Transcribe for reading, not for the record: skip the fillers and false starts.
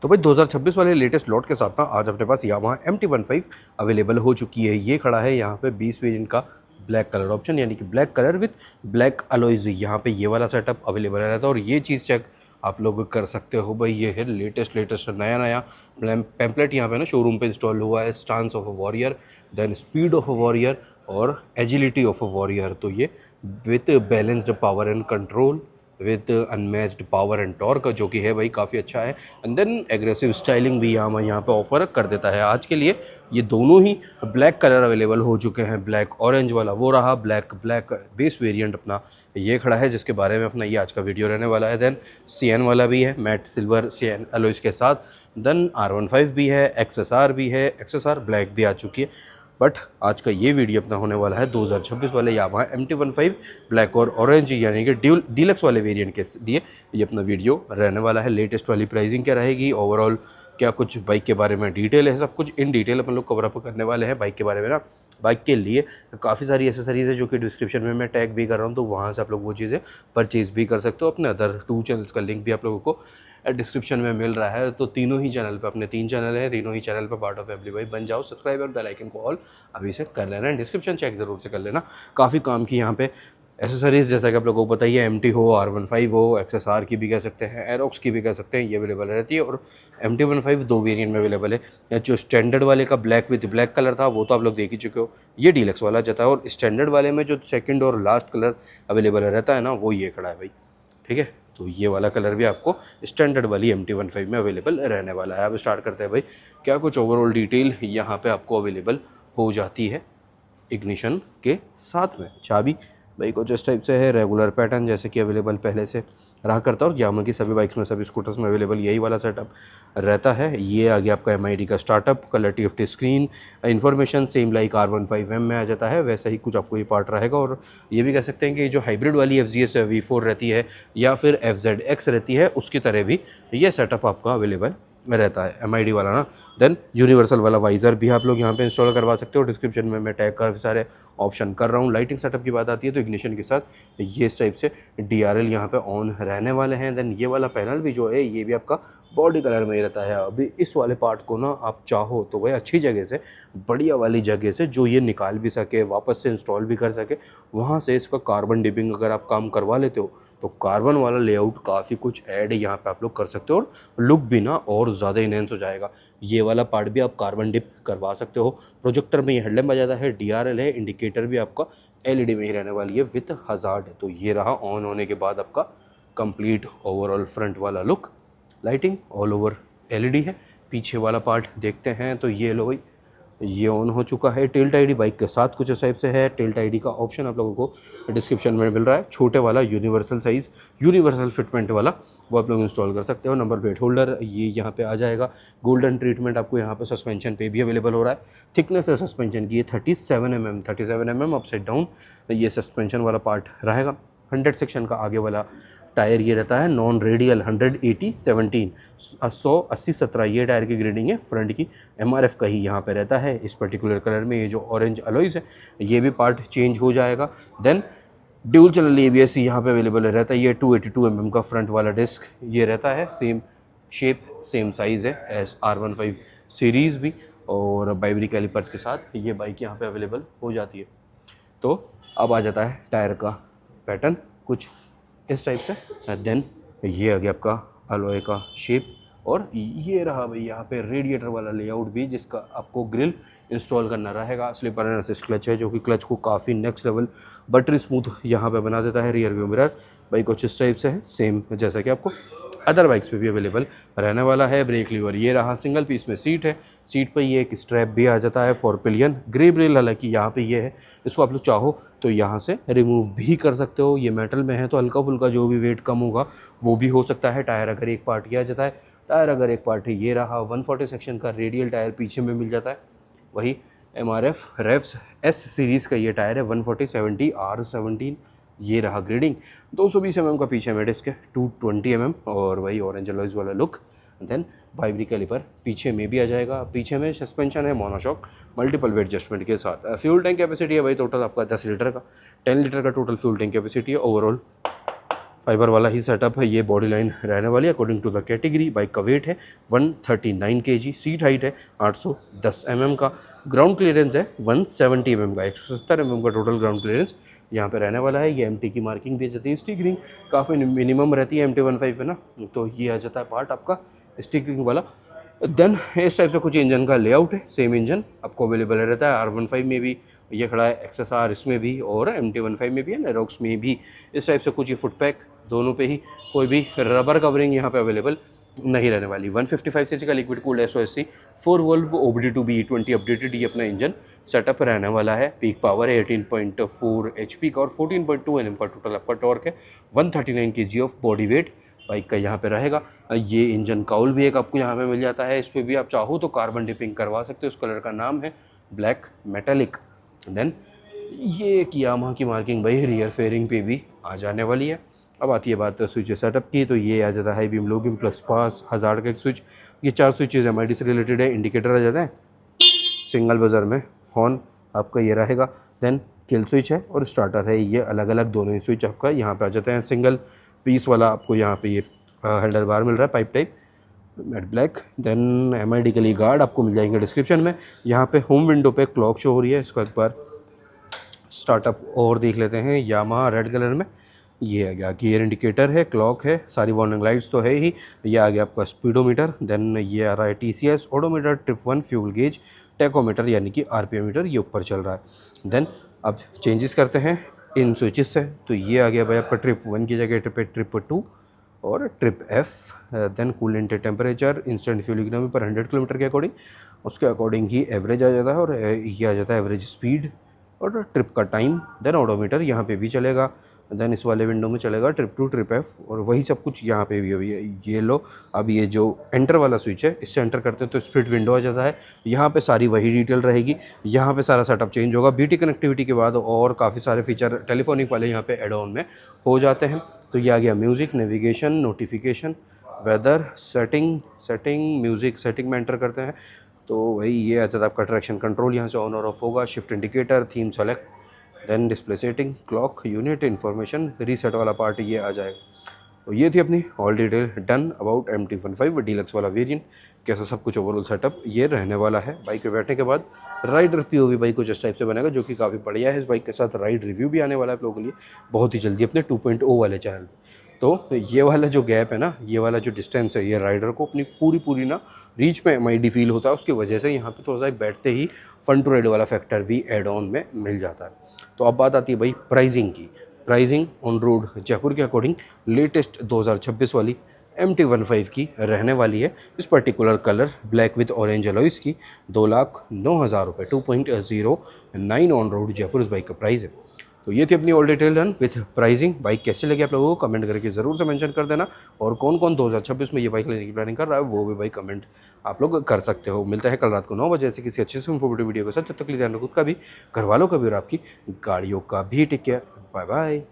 तो भाई 2026 वाले लेटेस्ट लॉट के साथ ना आज अपने पास यामाहा MT-15 अवेलेबल हो चुकी है। ये खड़ा है यहाँ पे 20 वेरिएंट का ब्लैक कलर ऑप्शन, यानी कि black colour with black alloys. यहाँ पे ये वाला सेटअप अवेलेबल रहता है और ये चीज़ चेक आप लोग कर सकते हो भाई। ये है लेटेस्ट नया पैम्पलेट यहाँ पे ना शोरूम पे इंस्टॉल हुआ है। Stance of a warrior, then speed of a warrior और एजिलिटी ऑफ अ वॉरियर। तो ये with balanced power and control with unmatched power and torque, जो कि है भाई काफ़ी अच्छा है। एंड देन एग्रेसिव स्टाइलिंग भी यहाँ पे ऑफर कर देता है। आज के लिए ये दोनों ही ब्लैक कलर अवेलेबल हो चुके हैं। ब्लैक ऑरेंज वाला वो रहा, ब्लैक बेस वेरिएंट अपना ये खड़ा है, जिसके बारे में अपना ये आज का वीडियो रहने वाला है। देन CN वाला भी है, मैट सिल्वर CN अलॉयज के साथ। देन R15 भी है, XSR भी है, XSR ब्लैक भी आ चुकी है। बट आज का ये वीडियो अपना होने वाला है 2026 वाले यामाहा MT-15 ब्लैक और ऑरेंज, यानी कि डीलक्स वाले वेरिएंट के लिए ये अपना वीडियो रहने वाला है। लेटेस्ट वाली प्राइसिंग क्या रहेगी, ओवरऑल क्या कुछ बाइक के बारे में डिटेल है, सब कुछ इन डिटेल अपन लोग कवर अप करने वाले हैं बाइक के बारे में ना। बाइक के लिए काफ़ी सारी एसेसरीज़ है जो कि डिस्क्रिप्शन में मैं टैग भी कर रहा हूँ, तो वहाँ से आप लोग वो चीज़ें परचेज़ भी कर सकते हो। अपने अदर 2 चैनल्स का लिंक भी आप लोगों को डिस्क्रिप्शन में मिल रहा है। तो तीनों ही चैनल पे, अपने 3 चैनल हैं, तीनों ही चैनल पे पार्ट ऑफ एवरी भाई बन जाओ। सब्सक्राइब और बेल आइकन को ऑल अभी से कर लेना, डिस्क्रिप्शन चेक ज़रूर से कर लेना। काफ़ी काम की यहाँ पे एसेसरीज़, जैसा कि आप लोगों को पता ही है, MT हो, R15 हो, XSR की भी कह सकते हैं, एरोक्स की भी कह सकते हैं, ये अवेलेबल रहती है। और MT-15 2 वेरिएंट में अवेलेबल है। जो स्टैंडर्ड वाले का ब्लैक विद ब्लैक कलर था वो तो आप लोग देख ही चुके हो, ये डीलक्स वाला जाता है। और स्टैंडर्ड वाले में जो सेकंड और लास्ट कलर अवेलेबल रहता है ना, वो ये खड़ा है भाई, ठीक है। तो ये वाला कलर भी आपको स्टैंडर्ड वाली MT-15 में अवेलेबल रहने वाला है। अब स्टार्ट करते हैं भाई, क्या कुछ ओवरऑल डिटेल यहाँ पे आपको अवेलेबल हो जाती है इग्निशन के साथ में। चाबी भाई कुछ इस टाइप से है, रेगुलर पैटर्न जैसे कि अवेलेबल पहले से रहा करता है। और यामाहा की सभी बाइक्स में, सभी स्कूटर्स में अवेलेबल यही वाला सेटअप रहता है। ये आ गया आपका MID का startup, colour TFT screen, information same like R15M में आ जाता है, वैसा ही कुछ आपको ये पार्ट रहेगा। और ये भी कह सकते हैं कि जो हाइब्रिड वाली FZS V4 रहती है या फिर FZX रहती है, उसकी तरह भी ये सेटअप आपका अवेलेबल रहता है, MID वाला ना। देन यूनिवर्सल वाला वाइज़र भी आप लोग यहाँ पे इंस्टॉल करवा सकते हो। डिस्क्रिप्शन में मैं टैग काफ़ी सारे ऑप्शन कर रहा हूँ। लाइटिंग सेटअप की बात आती है तो इग्निशन के साथ ये इस टाइप से DRL यहाँ पे ऑन रहने वाले हैं। देन ये वाला पैनल भी जो है ये भी आपका बॉडी कलर में ही रहता है। अभी इस वाले पार्ट को ना आप चाहो तो वह अच्छी जगह से, बढ़िया वाली जगह से, जो ये निकाल भी सके, वापस से इंस्टॉल भी कर सके, वहाँ से इसका कार्बन डिपिंग अगर आप काम करवा लेते हो तो कार्बन वाला लेआउट काफ़ी कुछ ऐड यहाँ पे आप लोग कर सकते हो और लुक भी ना और ज़्यादा इनहेंस हो जाएगा। ये वाला पार्ट भी आप कार्बन डिप करवा सकते हो। प्रोजेक्टर में ये हेडलैम्प आ जाता है, DRL है, इंडिकेटर भी आपका LED में ही रहने वाली है विथ हज़ार्ड। तो ये रहा ऑन होने के बाद आपका कंप्लीट ओवरऑल फ्रंट वाला look. Lighting all over LED है। पीछे वाला पार्ट देखते हैं तो ये लो भाई, ये ऑन हो चुका है। टिल्ट ID बाइक के साथ कुछ इस टाइप से है। टिल्ट ID का ऑप्शन आप लोगों को डिस्क्रिप्शन में मिल रहा है। छोटे वाला यूनिवर्सल साइज़, यूनिवर्सल फिटमेंट वाला, वो आप लोग इंस्टॉल कर सकते हो। नंबर प्लेट होल्डर ये यहाँ पे आ जाएगा। गोल्डन ट्रीटमेंट आपको यहाँ पे सस्पेंशन पे भी अवेलेबल हो रहा है। थिकनेस है सस्पेंशन की 37 mm अपसाइड डाउन ये सस्पेंशन वाला पार्ट रहेगा। 100 सेक्शन का आगे वाला टायर ये रहता है, नॉन रेडियल 180/17 180/17 ये टायर की ग्रेडिंग है। फ्रंट की MRF का ही यहाँ पे रहता है इस पर्टिकुलर कलर में। ये जो ऑरेंज अलॉयज है ये भी पार्ट चेंज हो जाएगा। देन ड्यूल चैनल ABS यहाँ पे अवेलेबल रहता है। ये 282 mm का फ्रंट वाला डिस्क ये रहता है, सेम शेप सेम साइज़ है एज R15 सीरीज़ भी। और बाइवरी कैलिपर्स के साथ ये बाइक यहाँ पे अवेलेबल हो जाती है। तो अब आ जाता है टायर का पैटर्न कुछ इस टाइप से। देन ये आ गया आपका अलॉय का शेप। और ये रहा भाई यहाँ पे रेडिएटर वाला लेआउट भी, जिसका आपको ग्रिल इंस्टॉल करना रहेगा। स्लिपर एंड असिस्ट क्लच है जो कि क्लच को काफ़ी नेक्स्ट लेवल बटरी स्मूथ यहाँ पे बना देता है। रियर व्यू मिरर भाई कुछ इस टाइप से है, सेम जैसा कि आपको अदर बाइक्स पे भी अवेलेबल रहने वाला है। ब्रेक लीवर ये रहा, सिंगल पीस में सीट है। सीट पर ये एक स्ट्रैप भी आ जाता है फॉर पिलियन। ग्रे ब्रेल हालांकि यहाँ पे ये है, इसको आप लोग चाहो तो यहाँ से रिमूव भी कर सकते हो। ये मेटल में है तो हल्का फुल्का जो भी वेट कम होगा वो भी हो सकता है। टायर अगर एक पार्ट किया जाता है, टायर अगर एक पार्ट है ये रहा। 140 सेक्शन का रेडियल टायर पीछे में मिल जाता है। वही MRF रेव्स S सीरीज़ का ये टायर है 140/70 R17 ये रहा ग्रेडिंग। 220 mm का पीछे में डिस्क है, 220 mm और वही ऑरेंज अलॉयज वाला लुक। देन बाइवरी कैलिपर पीछे में भी आ जाएगा। पीछे में सस्पेंशन है मोनोशॉक मल्टीपल वेट एडजस्टमेंट के साथ। फ्यूल टैंक कैपेसिटी है भाई टोटल आपका 10 लीटर का, 10 लीटर का टोटल फ्यूल टैंक कैपेसिटी है। ओवरऑल फाइबर वाला ही सेटअप है, ये बॉडी लाइन रहने वाली है according to the category. Bike का वेट है 139 kg, सीट हाइट है 810 mm का, ग्राउंड क्लियरेंस है 170 mm का, 170 mm का टोटल ग्राउंड क्लियरेंस यहाँ पे रहने वाला है। ये MT की मार्किंग दी जाती है, स्टिकरिंग काफ़ी मिनिमम रहती है MT-15 है ना, तो ये आ जाता है पार्ट आपका स्टिकरिंग वाला। देन इस टाइप से कुछ इंजन का लेआउट है, सेम इंजन आपको अवेलेबल रहता है R15 में भी, ये खड़ा है XSR इसमें भी और MT-15 में भी है, नेरोक्स में भी। इस टाइप से कुछ ये फुट पैक दोनों पे ही, कोई भी रबर कवरिंग यहाँ पे अवेलेबल नहीं रहने वाली। 155 cc का liquid cooled SOSC 4 valve OBD2B E20 updated ये अपना इंजन सेटअप रहने वाला है। पीक पावर है 18.4 HP का और 14.2 Nm का टोटल आपका टॉर्क है, 139 kg of body weight bike का यहाँ पे रहेगा। ये इंजन काउल भी एक आपको यहाँ पे मिल जाता है, इस पर भी आप चाहो तो कार्बन डिपिंग करवा सकते हो। उस कलर का नाम है ब्लैक मेटालिक। देन ये एक यामाहा की मार्किंग भाई रियर फेयरिंग पे भी आ जाने वाली है। अब आती है बात स्विच सेटअप की, तो ये आ जाता है high beam, low beam, plus pass, hazard का एक स्विच। ये 4 स्विचेज MID से रिलेटेड है। इंडिकेटर आ जाता है सिंगल बजर में, हॉर्न आपका ये रहेगा। देन किल स्विच है और स्टार्टर है, ये अलग अलग दोनों ही स्विच आपका यहाँ पे आ जाते हैं। सिंगल पीस वाला आपको यहाँ पे ये हैंडल बार मिल रहा है pipe type matte black. Then MID के लिए गार्ड आपको मिल जाएंगे डिस्क्रिप्शन में। यहाँ पे होम विंडो पे क्लॉक शो हो रही है, इसको एक बार स्टार्टअप और देख लेते हैं। यामाहा रेड कलर में ये आ गया, गियर इंडिकेटर है, क्लॉक है, सारी वार्निंग लाइट्स तो है ही। ये आ गया आपका स्पीडोमीटर। देन ये आ रहा है TCS odometer, trip 1 fuel gauge, tachometer यानी कि RPM मीटर ये ऊपर चल रहा है। देन अब चेंजेस करते हैं इन स्विचेस से, तो ये आ गया भाई आपका ट्रिप 1 की जगह ट्रिप 2 और trip F। Then coolant temperature, instant fuel economy पर 100 किलोमीटर के अकॉर्डिंग, उसके अकॉर्डिंग ही एवरेज आ जाता है और ये आ जाता है एवरेज स्पीड और ट्रिप का टाइम। देन ओडोमीटर यहाँ पे भी चलेगा। देन इस वाले विंडो में चलेगा ट्रिप 2 ट्रिप F और वही सब कुछ यहाँ पे भी अभी है। ये लो, अब ये जो एंटर वाला स्विच है इससे एंटर करते हैं तो स्प्लिट विंडो आ जाता है। यहाँ पे सारी वही डिटेल रहेगी, यहाँ पे सारा सेटअप चेंज होगा। BT कनेक्टिविटी के बाद और काफ़ी सारे फीचर टेलीफोनिक वाले यहाँ पे एड ऑन में हो जाते हैं। तो ये आ गया music, navigation, notification, weather, setting music setting में एंटर करते हैं तो वही ये आ जाता है आपका ट्रैक्शन कंट्रोल, यहाँ से ऑन और ऑफ होगा, shift indicator, theme select, then display setting, clock, unit, information, reset वाला पार्ट ये आ जाएगा। तो ये थी अपनी all detail done about MT-15 deluxe वाला वेरिएंट। कैसा सब कुछ ओवरऑल सेटअप ये रहने वाला है। बाइक पे बैठने के बाद राइडर POV बाइक कुछ इस टाइप से बनेगा जो कि काफ़ी बढ़िया है। इस बाइक के साथ राइड रिव्यू भी आने वाला है आप लोगों के लिए बहुत ही जल्दी अपने 2.0 वाले चैनल पे। तो ये वाला जो गैप है ना, ये वाला जो डिस्टेंस है, ये राइडर को अपनी पूरी ना रीच में MID फील होता है। उसकी वजह से यहाँ पे थोड़ा सा बैठते ही फन टू राइड वाला फैक्टर भी एड ऑन में मिल जाता है। तो अब बात आती है भाई प्राइसिंग की। प्राइसिंग ऑन रोड जयपुर के अकॉर्डिंग लेटेस्ट 2026 वाली MT-15 की रहने वाली है। इस particular colour black with orange alloys की 2,09,000 रुपये, 2.09 ऑन रोड जयपुर इस बाइक का प्राइस है। तो ये थी अपनी all detail done with pricing. Bike कैसे लगी आप लोगों को कमेंट करके ज़रूर से मेंशन कर देना, और कौन कौन 2026 में ये बाइक लेने की प्लानिंग कर रहा है वो भी भाई कमेंट आप लोग कर सकते हो। मिलते हैं कल रात को 9 बजे ऐसे किसी अच्छे से इन्फॉर्मेटिव वीडियो के साथ। जब तक के लिए ध्यान रखो खुद का भी, घर वालों का भी और आपकी गाड़ियों का भी। Take care, bye bye.